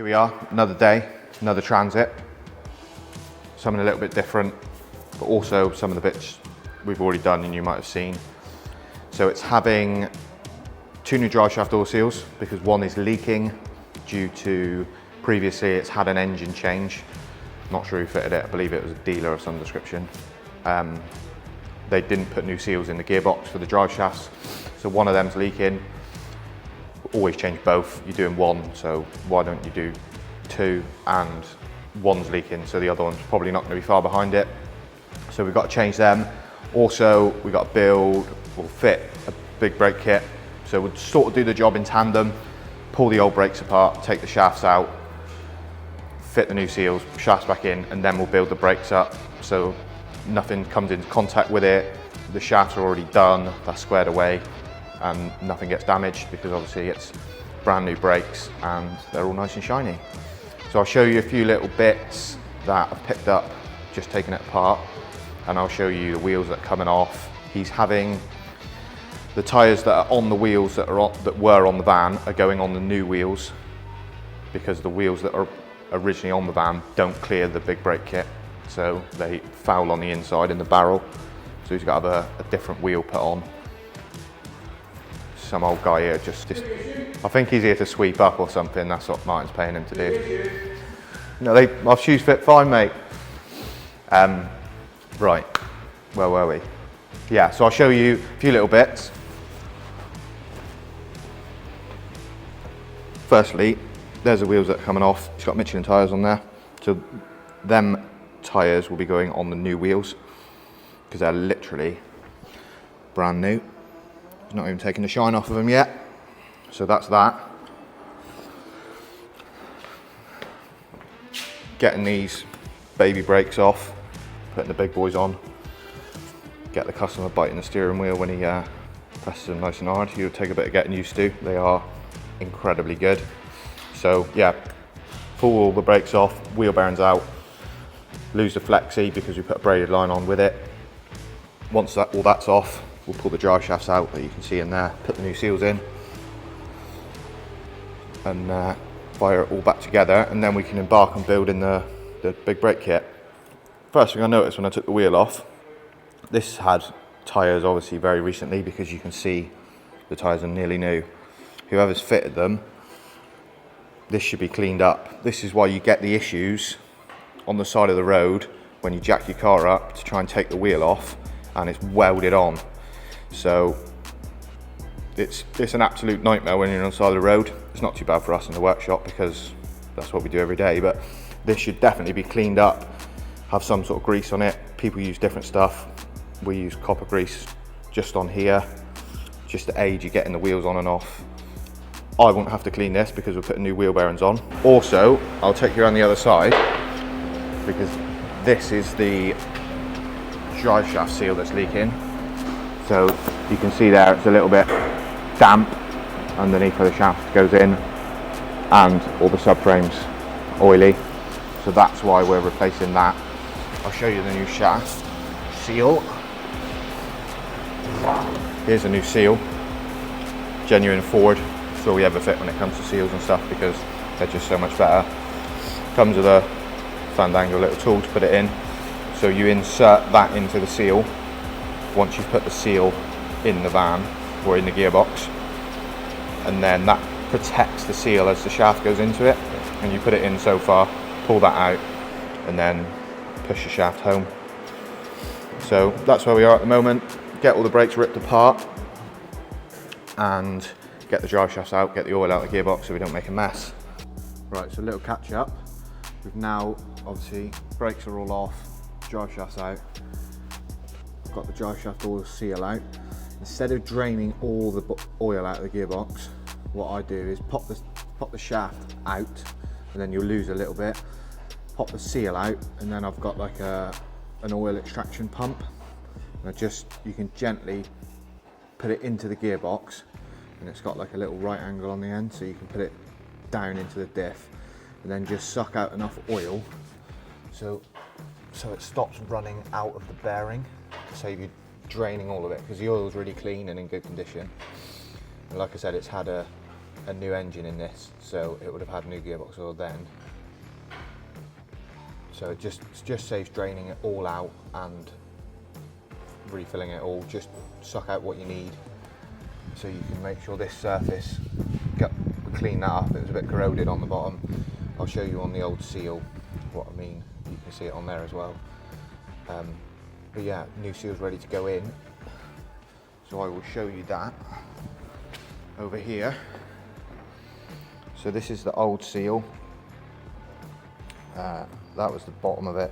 we are, another day, another transit. Something a little bit different, but also some of the bits we've already done and you might have seen. So it's having 2 new drive shaft oil seals because one is leaking due to previously it's had an engine change. Not sure who fitted it, I believe it was a dealer of some description. They didn't put new seals in the gearbox for the drive shafts, so one of them's leaking. Always change both, you're doing one, so why don't you do 2, and one's leaking, so the other one's probably not going to be far behind it. So we've got to change them. Also, we've got to build or fit a big brake kit. So we'll sort of do the job in tandem, pull the old brakes apart, take the shafts out, fit the new seals, shafts back in, and then we'll build the brakes up so nothing comes into contact with it. The shafts are already done, that's squared away, and nothing gets damaged because obviously it's brand new brakes and they're all nice and shiny. So I'll show you a few little bits that I've picked up, just taking it apart, and I'll show you the wheels that are coming off. He's having the tyres that are on the wheels that were on the van are going on the new wheels because the wheels that are originally on the van don't clear the big brake kit, so they foul on the inside in the barrel. So he's got to have a different wheel put on. Some old guy here just I think he's here to sweep up or something. That's what Martin's paying him to do. No, my shoes fit fine, mate. Right, where were we? Yeah, so I'll show you a few little bits. Firstly, there's the wheels that are coming off. It's got Michelin tyres on there. So them tyres will be going on the new wheels because they're literally brand new. He's not even taken the shine off of them yet. So that's that. Getting these baby brakes off, putting the big boys on. Get the customer biting the steering wheel when he presses them nice and hard. You'll take a bit of getting used to. They are incredibly good. So yeah, pull all the brakes off, wheel bearings out, lose the flexi because we put a braided line on with it. Once all that's off, we'll pull the drive shafts out that you can see in there, put the new seals in, and fire it all back together, and then we can embark on building the big brake kit. First thing I noticed when I took the wheel off, this had tyres obviously very recently because you can see the tyres are nearly new. Whoever's fitted them, this should be cleaned up. This is why you get the issues on the side of the road when you jack your car up to try and take the wheel off and it's welded on. So it's an absolute nightmare when you're on the side of the road. It's not too bad for us in the workshop because that's what we do every day, but this should definitely be cleaned up, have some sort of grease on it. People use different stuff. We use copper grease just on here, just to aid you getting the wheels on and off. I won't have to clean this because we're putting new wheel bearings on. Also, I'll take you around the other side because this is the drive shaft seal that's leaking. So you can see there it's a little bit damp underneath where the shaft goes in, and all the subframe's oily. So that's why we're replacing that. I'll show you the new shaft seal. Here's a new seal, genuine Ford. That's all we ever fit when it comes to seals and stuff because they're just so much better. Comes with a Fandango little tool to put it in. So you insert that into the seal once you've put the seal in the van or in the gearbox, and then that protects the seal as the shaft goes into it, and you put it in so far, pull that out, and then push the shaft home. So that's where we are at the moment. Get all the brakes ripped apart and get the drive shafts out, get the oil out of the gearbox so we don't make a mess. Right, so a little catch up. We've now, obviously, brakes are all off, drive shafts out. Got the drive shaft oil seal out. Instead of draining all the oil out of the gearbox, what I do is pop the shaft out, and then you'll lose a little bit. Pop the seal out, and then I've got like an oil extraction pump. And you can gently put it into the gearbox, and it's got like a little right angle on the end, so you can put it down into the diff, and then just suck out enough oil so it stops running out of the bearing, to save you draining all of it, because the oil's really clean and in good condition. And like I said, it's had a a new engine in this, so it would have had new gearbox oil then. So it just saves draining it all out and refilling it all. Just suck out what you need, so you can make sure this surface, clean that up. It was a bit corroded on the bottom. I'll show you on the old seal what I mean. You can see it on there as well. But yeah, new seal's ready to go in. So I will show you that over here. So this is the old seal. That was the bottom of it,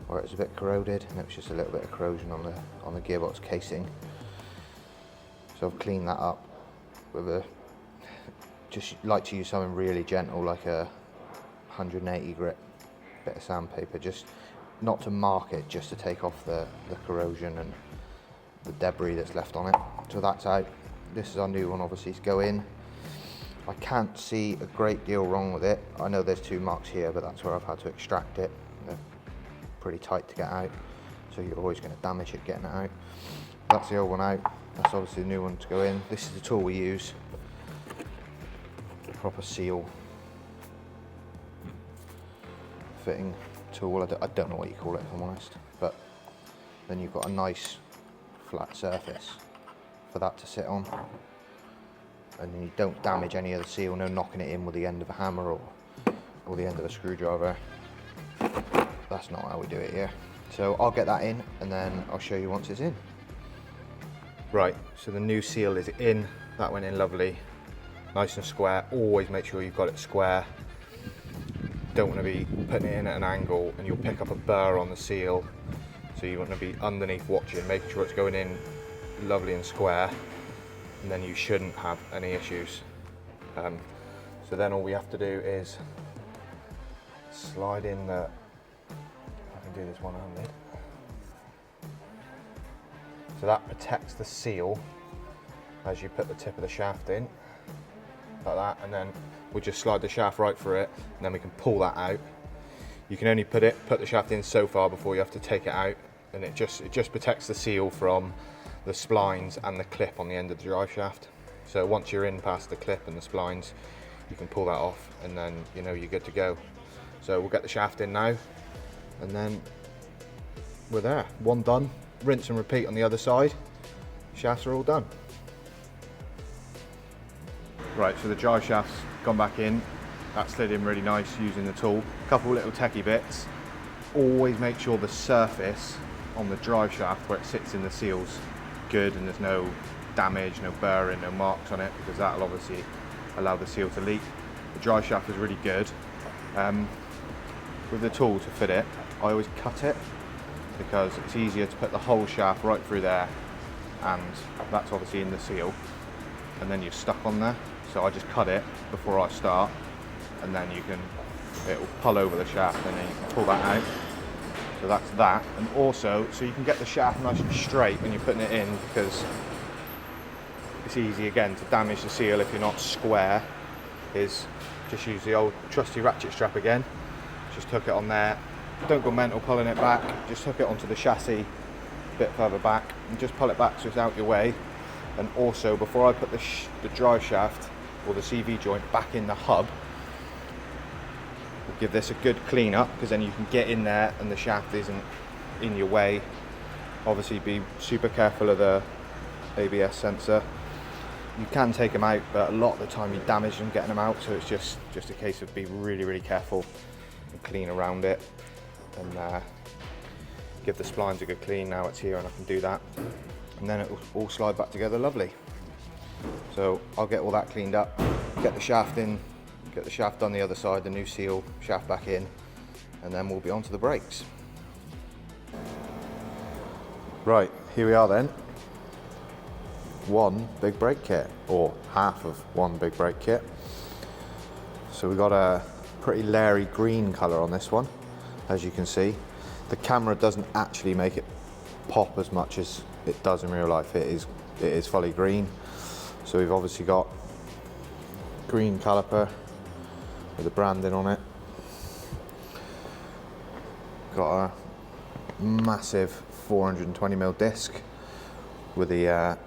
where it was a bit corroded, and it was just a little bit of corrosion on the gearbox casing. So I've cleaned that up with just like to use something really gentle, like a 180 grit bit of sandpaper, just not to mark it, just to take off the corrosion and the debris that's left on it. So that's out. This is our new one, obviously, to go in. I can't see a great deal wrong with it. I know there's 2 marks here, but that's where I've had to extract it. They're pretty tight to get out, so you're always going to damage it getting it out. That's the old one out. That's obviously the new one to go in. This is the tool we use. Proper seal fitting tool. I don't know what you call it, if I'm honest. But then you've got a nice flat surface for that to sit on. And you don't damage any of the seal, no knocking it in with the end of a hammer or the end of a screwdriver. That's not how we do it here. So I'll get that in and then I'll show you once it's in. Right, so the new seal is in. That went in lovely, nice and square. Always make sure you've got it square. Don't want to be putting it in at an angle and you'll pick up a burr on the seal. So you want to be underneath watching, making sure it's going in lovely and square. And then you shouldn't have any issues. So then all we have to do is slide in the, I can do this one-handed. So that protects the seal as you put the tip of the shaft in, like that, and then we'll just slide the shaft right through it, and then we can pull that out. You can only put the shaft in so far before you have to take it out, and it just protects the seal from the splines and the clip on the end of the drive shaft. So once you're in past the clip and the splines, you can pull that off, and then you know you're good to go. So we'll get the shaft in now, and then we're there. One done. Rinse and repeat on the other side. Shafts are all done. Right, so the drive shaft's gone back in. That slid in really nice using the tool. A couple little techie bits. Always make sure the surface on the drive shaft where it sits in the seal's good and there's no damage, no burring, no marks on it, because that'll obviously allow the seal to leak. The drive shaft is really good. With the tool to fit it, I always cut it because it's easier to put the whole shaft right through there, and that's obviously in the seal, and then you're stuck on there. So I just cut it before I start, and then it'll pull over the shaft, and then you can pull that out. So that's that. And also, so you can get the shaft nice and straight when you're putting it in, because it's easy again to damage the seal if you're not square, is just use the old trusty ratchet strap again. Just hook it on there. Don't go mental pulling it back, just hook it onto the chassis a bit further back and just pull it back so it's out your way. And also, before I put the drive shaft or the CV joint back in the hub, we'll give this a good clean up, because then you can get in there and the shaft isn't in your way. Obviously be super careful of the ABS sensor. You can take them out, but a lot of the time you damage them getting them out, so it's just a case of be really, really careful and clean around it, and give the splines a good clean. Now it's here and I can do that, and then it will all slide back together lovely. So I'll get all that cleaned up, get the shaft in, get the shaft on the other side, the new seal, shaft back in, and then we'll be on to the brakes. Right, here we are then. One big brake kit, or half of one big brake kit. So we've got a pretty leery green colour on this one, as you can see. The camera doesn't actually make it pop as much as it does in real life. It is fully green. So we've obviously got green caliper with the branding on it. Got a massive 420mm disc with the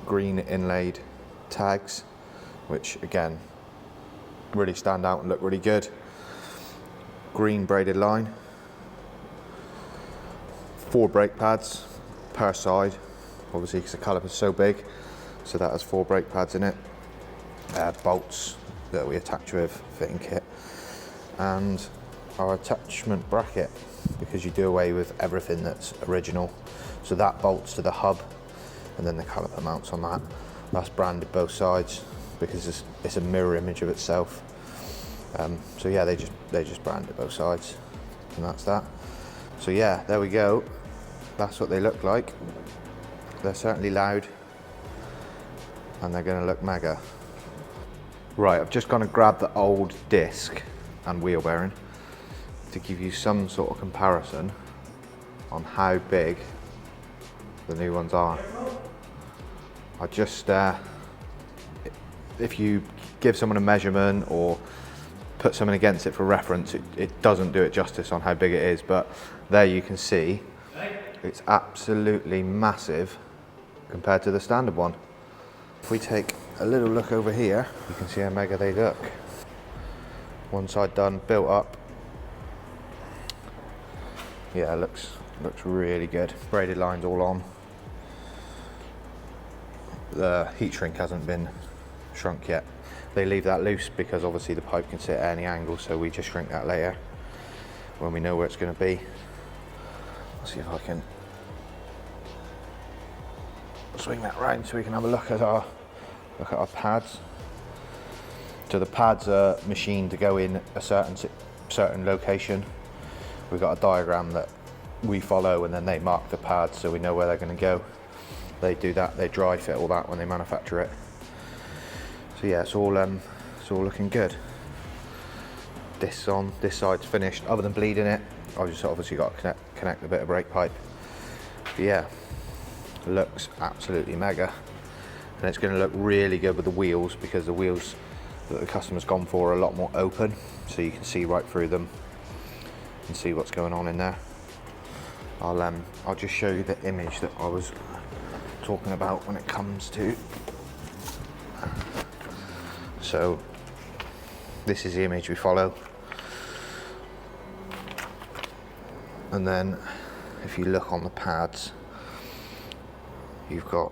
green inlaid tags. which again, really stand out and look really good. Green braided line. 4 brake pads per side, obviously because the caliper's so big, so that has 4 brake pads in it. Bolts that we attach with fitting kit, and our attachment bracket, because you do away with everything that's original. So that bolts to the hub, and then the caliper mounts on that. That's branded both sides because it's a mirror image of itself. So yeah, they just branded both sides, and that's that. So yeah, there we go. That's what they look like. They're certainly loud, and they're going to look mega. Right, I've just gone and grabbed the old disc and wheel bearing to give you some sort of comparison on how big the new ones are. I just, if you give someone a measurement or put something against it for reference, it doesn't do it justice on how big it is, but there you can see it's absolutely massive compared to the standard one. If we take a little look over here, you can see how mega they look. One side done, built up. Yeah, it looks really good. Braided lines all on. The heat shrink hasn't been shrunk yet. They leave that loose because obviously the pipe can sit at any angle, so we just shrink that later when we know where it's going to be. Let's see if I can swing that round so we can have a look at our pads. So the pads are machined to go in a certain location. We've got a diagram that we follow, and then they mark the pads so we know where they're going to go. They do that, they dry fit all that when they manufacture it. So yeah, it's all looking good. This side's finished. Other than bleeding it, I've just obviously got to connect a bit of brake pipe. But yeah, looks absolutely mega, and it's going to look really good with the wheels, because the wheels that the customer's gone for are a lot more open, so you can see right through them and see what's going on in there. I'll just show you the image that I was talking about when it comes to. So this is the image we follow, and then if you look on the pads, you've got,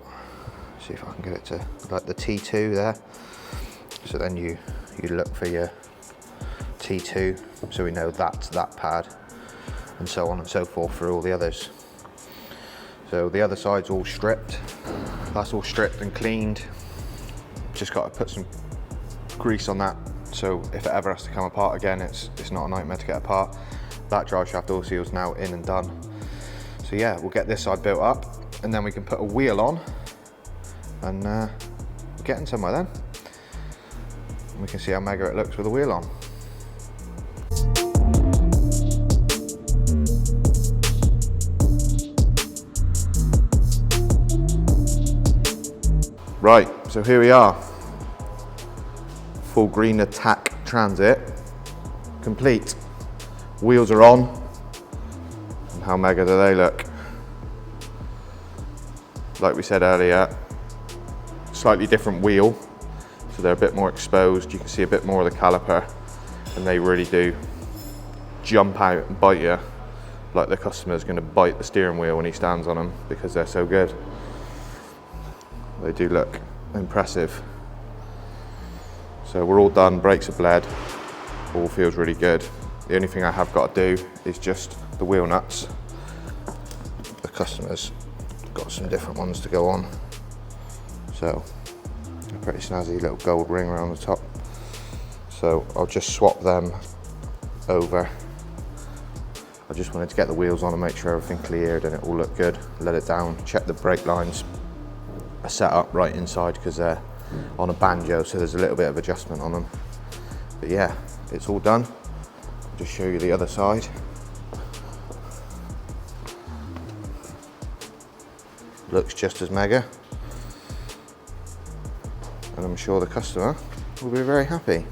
see if I can get it to like the T2 there. So then you look for your T2, so we know that's that pad, and so on and so forth for all the others. So the other side's all stripped. That's all stripped and cleaned. Just got to put some grease on that, so if it ever has to come apart again, it's not a nightmare to get apart. That drive shaft oil seal's now in and done. So yeah, we'll get this side built up, and then we can put a wheel on, and we're getting somewhere then. And we can see how mega it looks with a wheel on. Right, so here we are. Full green attack transit, complete. Wheels are on, and how mega do they look? Like we said earlier, slightly different wheel, so they're a bit more exposed. You can see a bit more of the caliper, and they really do jump out and bite you, like the customer's going to bite the steering wheel when he stands on them, because they're so good. They do look impressive. So we're all done, brakes are bled, all feels really good. The only thing I have got to do is just the wheel nuts. The customer's got some different ones to go on. So a pretty snazzy little gold ring around the top. So I'll just swap them over. I just wanted to get the wheels on and make sure everything cleared and it all looked good. Let it down, check the brake lines are set up right inside because they're on a banjo, so there's a little bit of adjustment on them. But yeah, it's all done. I'll just show you the other side. Looks just as mega, and I'm sure the customer will be very happy.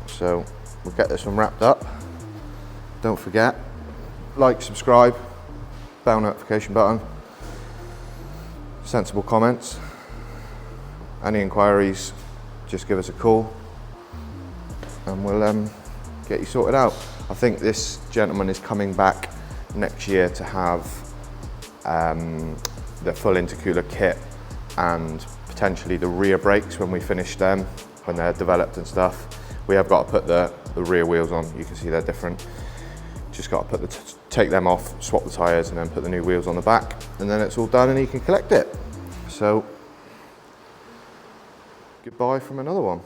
So we'll get this one wrapped up. Don't forget, like, subscribe, bell notification button, sensible comments, Any inquiries, just give us a call and we'll get you sorted out. I think this gentleman is coming back next year to have the full intercooler kit and potentially the rear brakes when we finish them, when they're developed and stuff. We have got to put the rear wheels on. You can see they're different. Just got to put take them off, swap the tyres, and then put the new wheels on the back, and then it's all done and you can collect it. So goodbye from another one.